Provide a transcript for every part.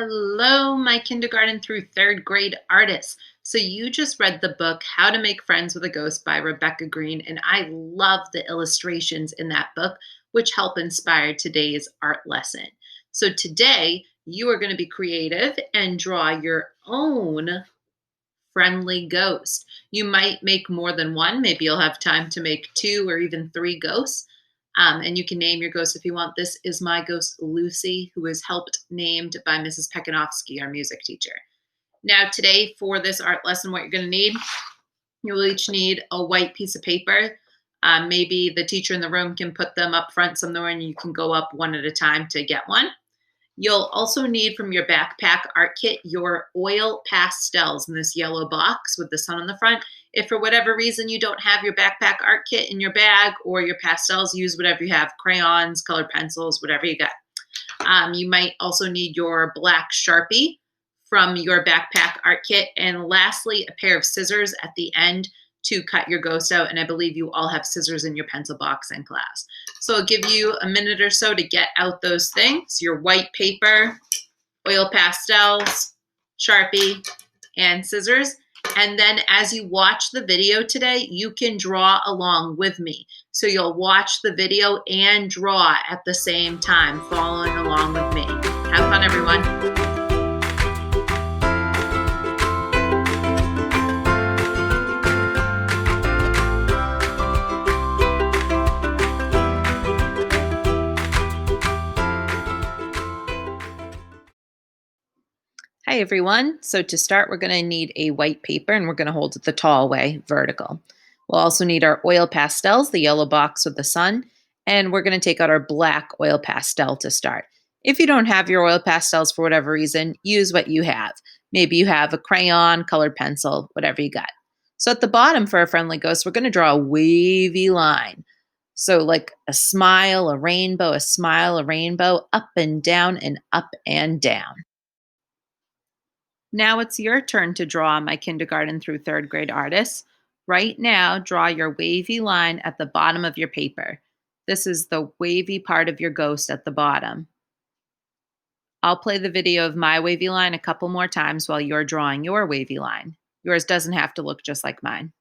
Hello, my kindergarten through third grade artists. So, you just read the book How to Make Friends with a Ghost by Rebecca Green, and I love the illustrations in that book, which help inspire today's art lesson. So, today you are going to be creative and draw your own friendly ghost. You might make more than one. Maybe you'll have time to make two or even three ghosts. And you can name your ghost if you want. This is my ghost, Lucy, who is helped named by Mrs. Pekanofsky, our music teacher. Now, today for this art lesson, what you're going to need, you will each need a white piece of paper. Maybe the teacher in the room can put them up front somewhere and you can go up one at a time to get one. You'll also need from your backpack art kit your oil pastels in this yellow box with the sun on the front. If for whatever reason you don't have your backpack art kit in your bag or your pastels, use whatever you have, crayons, colored pencils, whatever you got. You might also need your black Sharpie from your backpack art kit. And lastly, a pair of scissors at the end to cut your ghost out. And I believe you all have scissors in your pencil box in class. So I'll give you a minute or so to get out those things, your white paper, oil pastels, Sharpie, and scissors. And then as you watch the video today, you can draw along with me. So you'll watch the video and draw at the same time, following along with me. Have fun, everyone. Hi everyone. So to start, we're going to need a white paper and we're going to hold it the tall way, vertical. We'll also need our oil pastels, the yellow box with the sun, and we're going to take out our black oil pastel to start. If you don't have your oil pastels for whatever reason, use what you have. Maybe you have a crayon, colored pencil, whatever you got. So at the bottom for a friendly ghost, we're going to draw a wavy line. So like a smile, a rainbow, a smile, a rainbow, up and down and up and down. Now it's your turn to draw, my kindergarten through third grade artists. Right now, draw your wavy line at the bottom of your paper. This is the wavy part of your ghost at the bottom. I'll play the video of my wavy line a couple more times while you're drawing your wavy line. Yours doesn't have to look just like mine.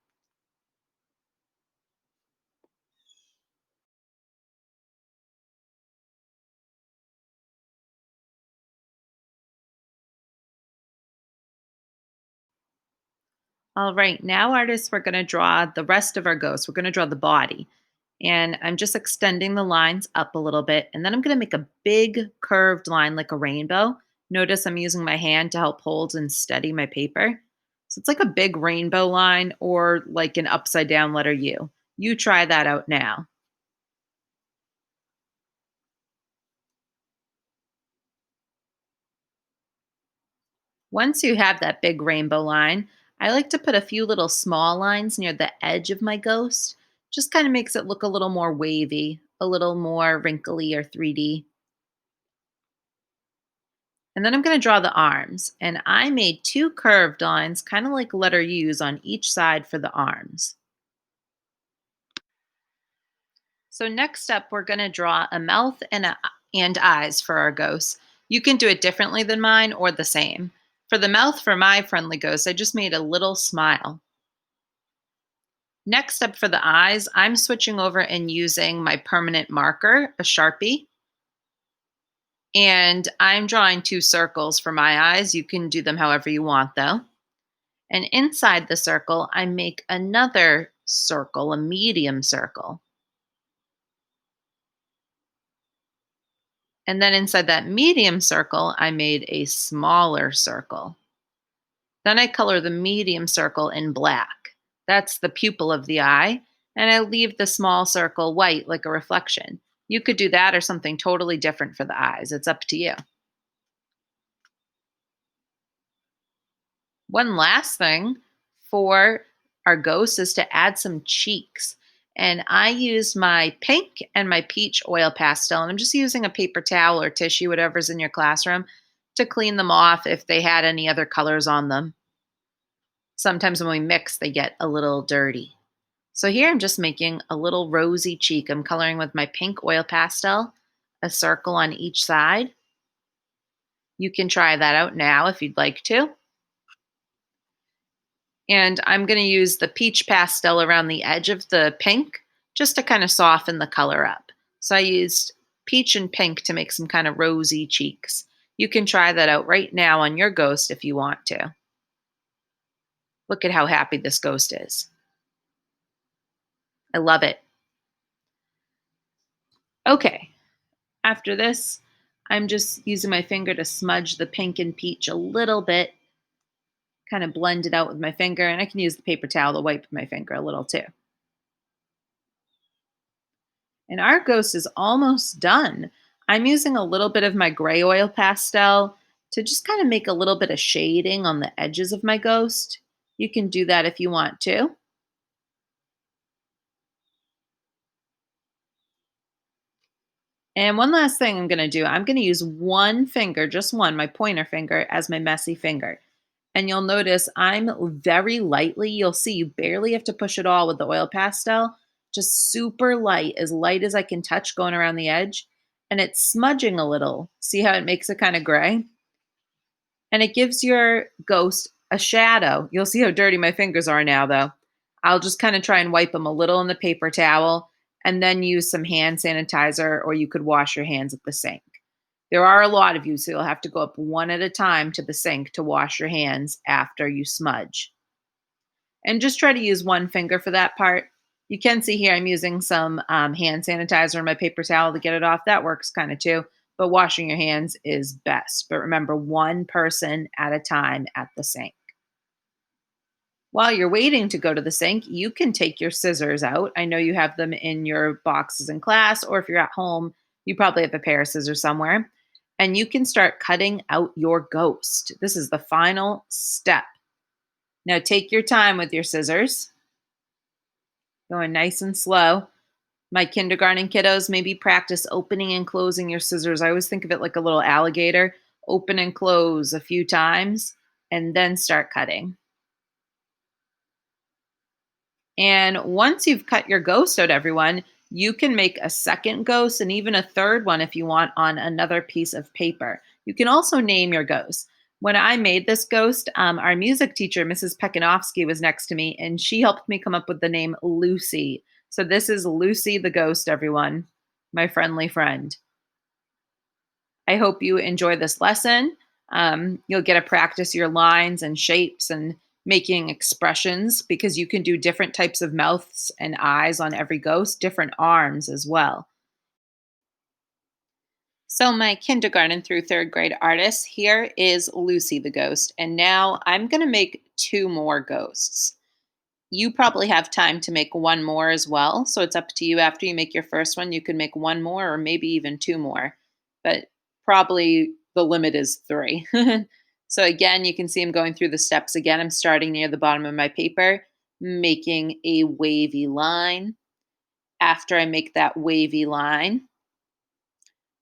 All right, now artists, we're going to draw the rest of our ghost. We're going to draw the body. And I'm just extending the lines up a little bit. And then I'm going to make a big curved line like a rainbow. Notice I'm using my hand to help hold and steady my paper. So it's like a big rainbow line or like an upside down letter U. You try that out now. Once you have that big rainbow line, I like to put a few little small lines near the edge of my ghost. Just kind of makes it look a little more wavy, a little more wrinkly or 3D. And then I'm going to draw the arms. And I made two curved lines, kind of like letter U's on each side for the arms. So next up, we're going to draw a mouth and eyes for our ghosts. You can do it differently than mine or the same. For the mouth for my friendly ghost, I just made a little smile. Next up for the eyes, I'm switching over and using my permanent marker, a Sharpie. And I'm drawing two circles for my eyes. You can do them however you want, though. And inside the circle, I make another circle, a medium circle. And then inside that medium circle, I made a smaller circle. Then I color the medium circle in black. That's the pupil of the eye. And I leave the small circle white like a reflection. You could do that or something totally different for the eyes. It's up to you. One last thing for our ghost is to add some cheeks. And I used my pink and my peach oil pastel. And I'm just using a paper towel or tissue, whatever's in your classroom, to clean them off if they had any other colors on them. Sometimes when we mix, they get a little dirty. So here I'm just making a little rosy cheek. I'm coloring with my pink oil pastel, a circle on each side. You can try that out now if you'd like to. And I'm going to use the peach pastel around the edge of the pink just to kind of soften the color up. So I used peach and pink to make some kind of rosy cheeks. You can try that out right now on your ghost if you want to. Look at how happy this ghost is. I love it. Okay, after this, I'm just using my finger to smudge the pink and peach a little bit, kind of blend it out with my finger, and I can use the paper towel to wipe my finger a little too. And our ghost is almost done. I'm using a little bit of my gray oil pastel to just kind of make a little bit of shading on the edges of my ghost. You can do that if you want to. And one last thing I'm going to do, I'm going to use one finger, just one, my pointer finger, as my messy finger. And you'll notice I'm very lightly, you'll see you barely have to push it all with the oil pastel, just super light as I can touch going around the edge. And it's smudging a little. See how it makes it kind of gray? And it gives your ghost a shadow. You'll see how dirty my fingers are now, though. I'll just kind of try and wipe them a little in the paper towel and then use some hand sanitizer, or you could wash your hands at the sink. There are a lot of you, so you'll have to go up one at a time to the sink to wash your hands after you smudge. And just try to use one finger for that part. You can see here I'm using some hand sanitizer in my paper towel to get it off. That works kind of too. But washing your hands is best. But remember, one person at a time at the sink. While you're waiting to go to the sink, you can take your scissors out. I know you have them in your boxes in class, or if you're at home, you probably have a pair of scissors somewhere. And you can start cutting out your ghost. This is the final step. Now take your time with your scissors, going nice and slow. My kindergarten kiddos, maybe practice opening and closing your scissors. I always think of it like a little alligator. Open and close a few times and then start cutting. And once you've cut your ghost out, everyone, you can make a second ghost and even a third one if you want on another piece of paper. You can also name your ghost. When I made this ghost, our music teacher, Mrs. Pekanofsky, was next to me and she helped me come up with the name Lucy. So this is Lucy the ghost, everyone, my friendly friend. I hope you enjoy this lesson. You'll get to practice your lines and shapes and making expressions because you can do different types of mouths and eyes on every ghost, different arms as well. So, my kindergarten through third grade artist, here is Lucy the ghost. And now I'm going to make two more ghosts. You probably have time to make one more as well. So it's up to you. After you make your first one, you can make one more or maybe even two more. But probably the limit is three. So again, you can see I'm going through the steps again. I'm starting near the bottom of my paper, making a wavy line. After I make that wavy line,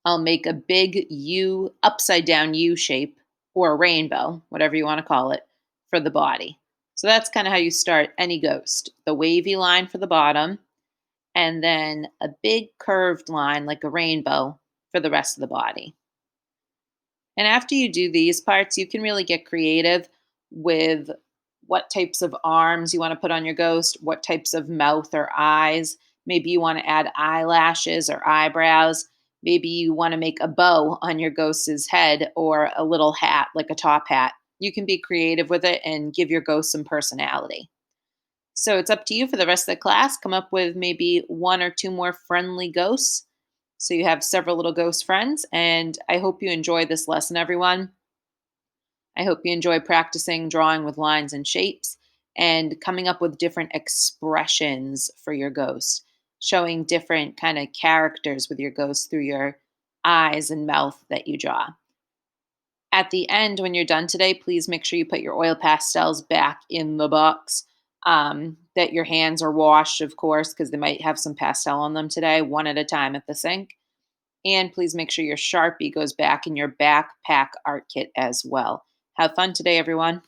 I'll make a big U, upside down U shape or a rainbow, whatever you want to call it, for the body. So that's kind of how you start any ghost. The wavy line for the bottom, and then a big curved line like a rainbow for the rest of the body. And after you do these parts, you can really get creative with what types of arms you want to put on your ghost, what types of mouth or eyes. Maybe you want to add eyelashes or eyebrows. Maybe you want to make a bow on your ghost's head or a little hat, like a top hat. You can be creative with it and give your ghost some personality. So it's up to you for the rest of the class. Come up with maybe one or two more friendly ghosts so you have several little ghost friends. And I hope you enjoy this lesson, everyone. I hope you enjoy practicing drawing with lines and shapes and coming up with different expressions for your ghost, showing different kind of characters with your ghost through your eyes and mouth that you draw. At the end, when you're done today, please make sure you put your oil pastels back in the box. That your hands are washed, of course, because they might have some pastel on them today, one at a time at the sink. And please make sure your Sharpie goes back in your backpack art kit as well. Have fun today, everyone.